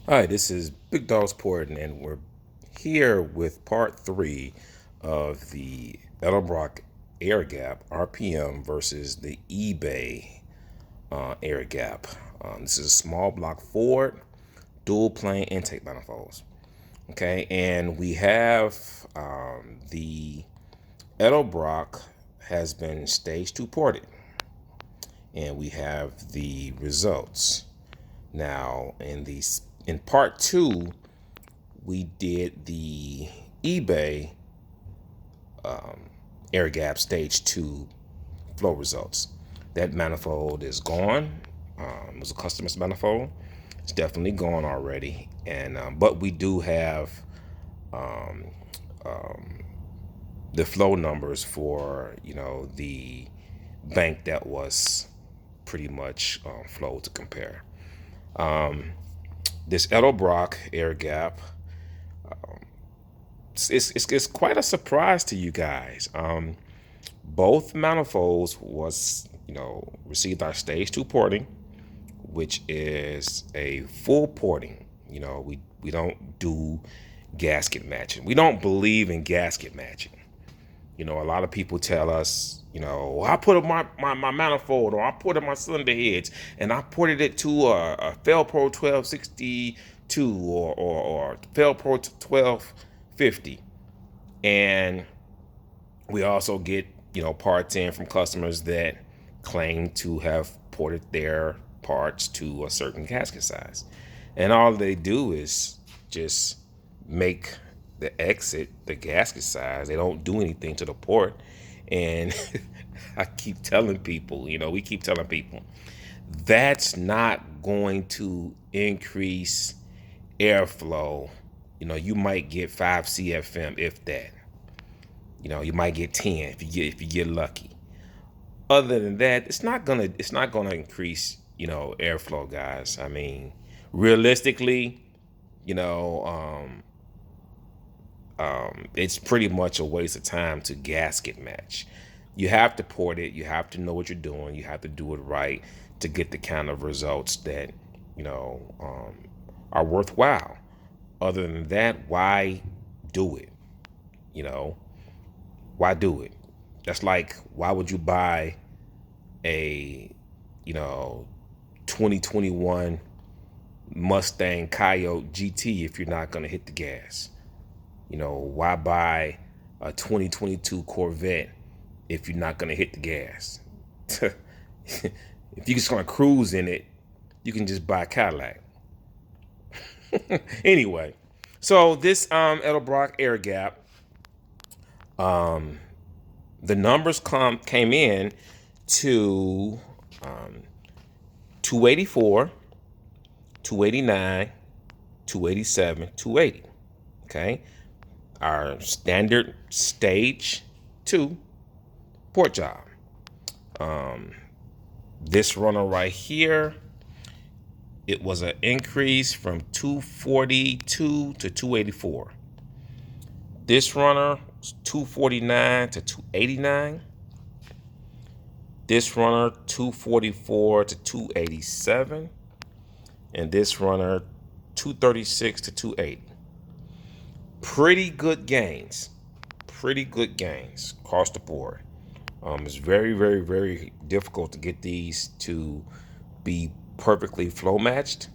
Hi, this is Big Dog Sport, and we're here with part three of the Edelbrock air gap RPM versus the eBay air gap. This is a small block Ford dual plane intake manifolds. Okay, and we have the Edelbrock has been stage two ported, and we have the results. Now, in part two, we did the eBay air gap stage two flow results. That manifold is gone. It was a customer's manifold. It's definitely gone already, and but we do have the flow numbers for the bank that was pretty much flowed to compare. This Edelbrock air gap, it's quite a surprise to you guys. Both manifolds was received our stage two porting, which is a full porting. We don't do gasket matching. We don't believe in gasket matching. A lot of people tell us, I put up my manifold, or I put up my cylinder heads, and I ported it to a Felpro 1262 or Felpro 1250. And we also get, parts in from customers that claim to have ported their parts to a certain gasket size. And all they do is just make the exit the gasket size. They don't do anything to the port. And I keep telling people, we keep telling people that's not going to increase airflow. You might get 5 CFM if that. You might get 10 if you get lucky. Other than that, it's not gonna increase, airflow, guys. I mean, realistically, you know, it's pretty much a waste of time to gasket match. You have to port it. You have to know what you're doing. You have to do it right to get the kind of results that you know are worthwhile. Other than that, why do it? You know, why do it? That's like, why would you buy a, you know, 2021 Mustang Coyote GT if you're not going to hit the gas? Why buy a 2022 Corvette if you're not going to hit the gas? If you're just going to cruise in it, you can just buy a Cadillac. Anyway, so this Edelbrock air gap, the numbers came in to 284, 289, 287, 280. Okay, our standard stage two port job. This runner right here, it was an increase from 242 to 284. This runner was 249 to 289. This runner 244 to 287. And this runner 236 to 280. Pretty good gains. Pretty good gains across the board. It's very, very, very difficult to get these to be perfectly flow matched.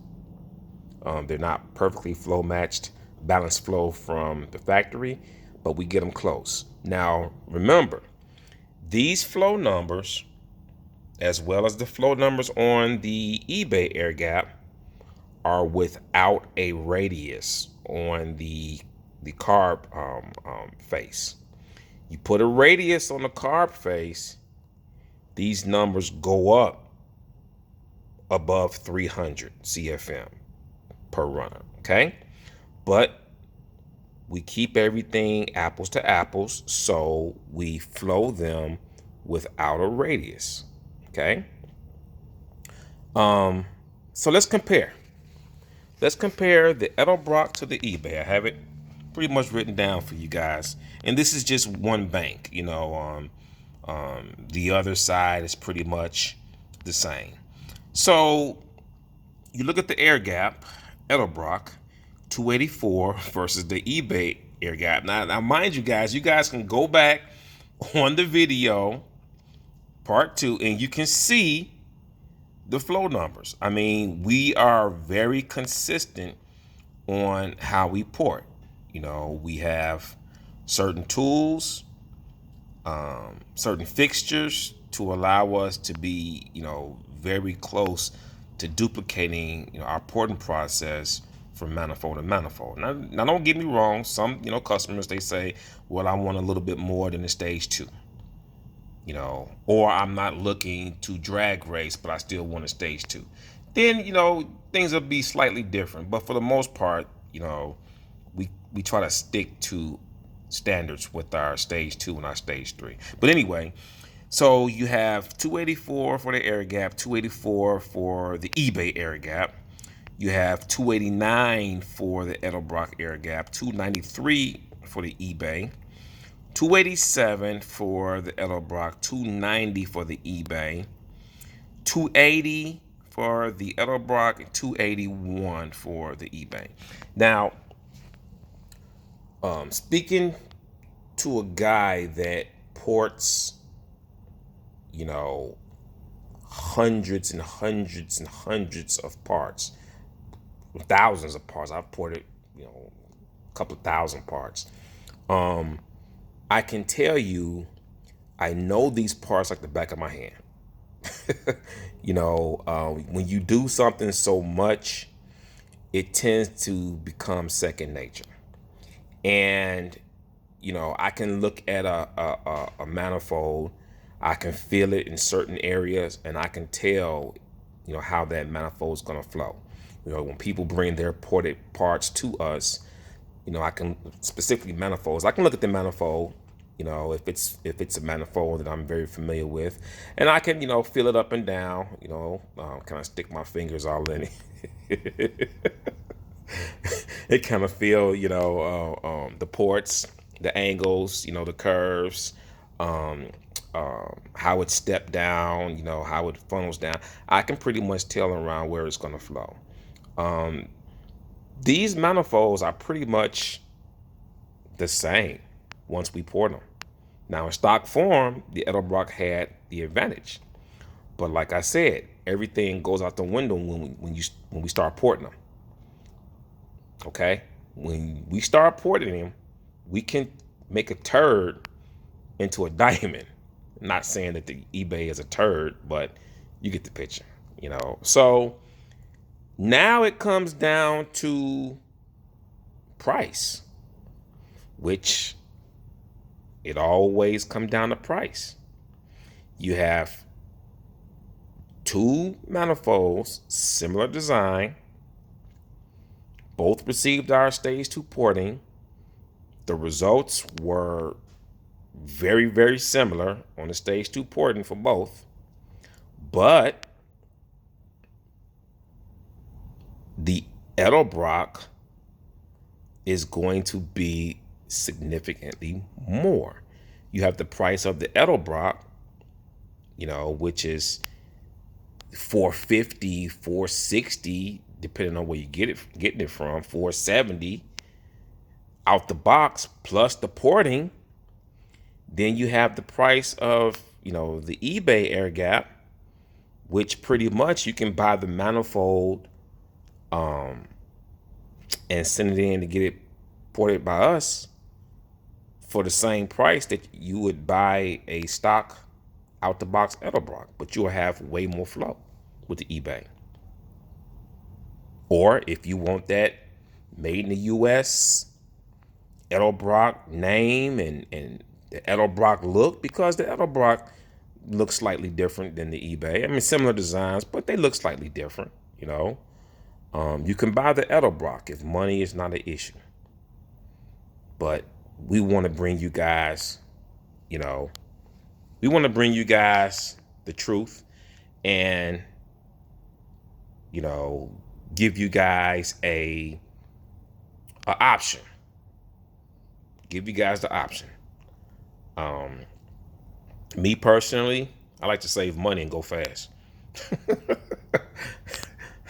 They're not perfectly flow matched, balanced flow from the factory, but we get them close. Now, remember, these flow numbers, as well as the flow numbers on the eBay air gap, are without a radius on the carb face. You put a radius on the carb face, these numbers go up above 300 CFM per runner, okay? But we keep everything apples to apples, so we flow them without a radius, okay? So let's compare. Let's compare the Edelbrock to the eBay. I have it pretty much written down for you guys, and this is just one bank. The other side is pretty much the same. So you look at the air gap. Edelbrock 284 versus the eBay air gap. Now, mind you guys can go back on the video, part two, and you can see the flow numbers. I mean, we are very consistent on how we port. You know, we have certain tools, certain fixtures to allow us to be, very close to duplicating, our porting process from manifold to manifold. Now don't get me wrong. Some, customers, they say, well, I want a little bit more than the stage two, or I'm not looking to drag race, but I still want a stage two. Then, things will be slightly different. But for the most part, we try to stick to standards with our stage two and our stage three. But anyway, so you have 284 for the air gap, 284 for the eBay air gap. You have 289 for the Edelbrock air gap, 293 for the eBay, 287 for the Edelbrock, 290 for the eBay, 280 for the Edelbrock, and 281 for the eBay. Now, speaking to a guy that ports, hundreds and hundreds and hundreds of parts, thousands of parts. I've ported, a couple of thousand parts. I can tell you, I know these parts like the back of my hand. When you do something so much, it tends to become second nature. And, I can look at a manifold, I can feel it in certain areas, and I can tell, how that manifold is going to flow. When people bring their ported parts to us, I can, specifically manifolds, I can look at the manifold, if it's a manifold that I'm very familiar with, and I can, feel it up and down, kind of stick my fingers all in it. It kind of feel, the ports, the angles, the curves, how it stepped down, how it funnels down. I can pretty much tell around where it's going to flow. These manifolds are pretty much the same once we port them. Now, in stock form, the Edelbrock had the advantage, but like I said, everything goes out the window when we start porting them. Okay, when we start porting them, we can make a turd into a diamond. Not saying that the eBay is a turd, but you get the picture. So now it comes down to price, which it always comes down to price. You have two manifolds, similar design, both received our stage two porting. The results were very, very similar on the stage two porting for both, but the Edelbrock is going to be significantly more. You have the price of the Edelbrock, which is $450, $460, depending on where you getting it from, $470 out the box plus the porting. Then you have the price of, the eBay air gap, which pretty much you can buy the manifold and send it in to get it ported by us for the same price that you would buy a stock out the box Edelbrock, but you'll have way more flow with the eBay. Or if you want that made in the US Edelbrock name and the Edelbrock look, because the Edelbrock looks slightly different than the eBay. I mean, similar designs, but they look slightly different, You can buy the Edelbrock if money is not an issue. But we want to bring you guys, the truth and, give you guys a option. Give you guys the option. Me personally, I like to save money and go fast.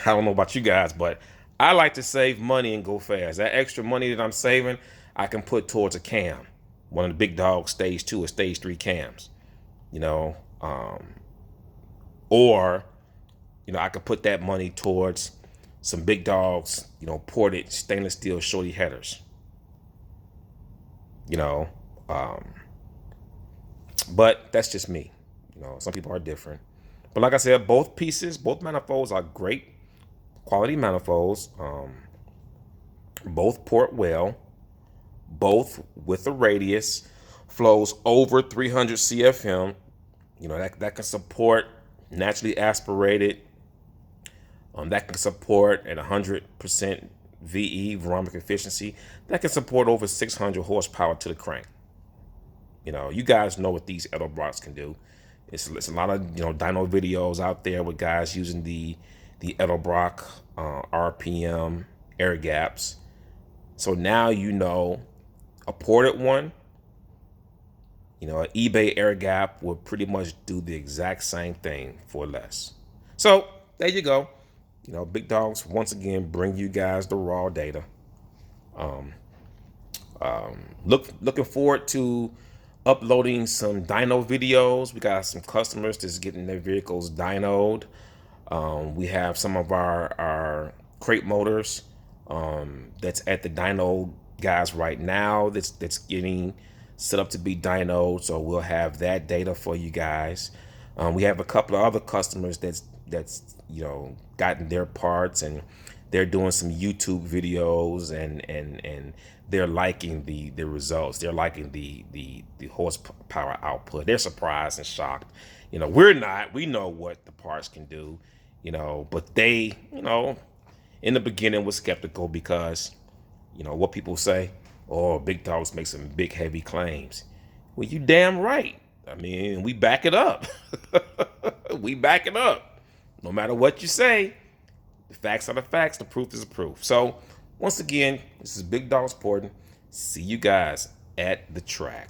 I don't know about you guys, but I like to save money and go fast. That extra money that I'm saving, I can put towards a cam. One of the big dogs, stage 2 or stage 3 cams, you know, or, I could put that money towards some big dogs, ported stainless steel shorty headers, you know, um, but that's just me. Some people are different. But like I said, both manifolds are great quality manifolds. Both port well, both with a radius, flows over 300 CFM. That can support naturally aspirated. That can support at 100% VE, Verometric efficiency. That can support over 600 horsepower to the crank. You guys know what these Edelbrocks can do. It's a lot of dyno videos out there with guys using the Edelbrock RPM air gaps. So now a ported one, an eBay air gap will pretty much do the exact same thing for less. So there you go. Big dogs once again bring you guys the raw data. Looking forward to uploading some dyno videos. We got some customers that's getting their vehicles dynoed. We have some of our crate motors that's at the dyno guys right now that's getting set up to be dynoed. So we'll have that data for you guys. We have a couple of other customers that's gotten their parts, and they're doing some YouTube videos, and they're liking the results. They're liking the horsepower output. They're surprised and shocked. We're not. We know what the parts can do, but they, in the beginning was skeptical because, what people say, oh, big dogs make some big heavy claims. Well, you damn right. I mean, we back it up. We back it up. No matter what you say, the facts are the facts, the proof is the proof. So, once again, this is Big Dog Sporting. See you guys at the track.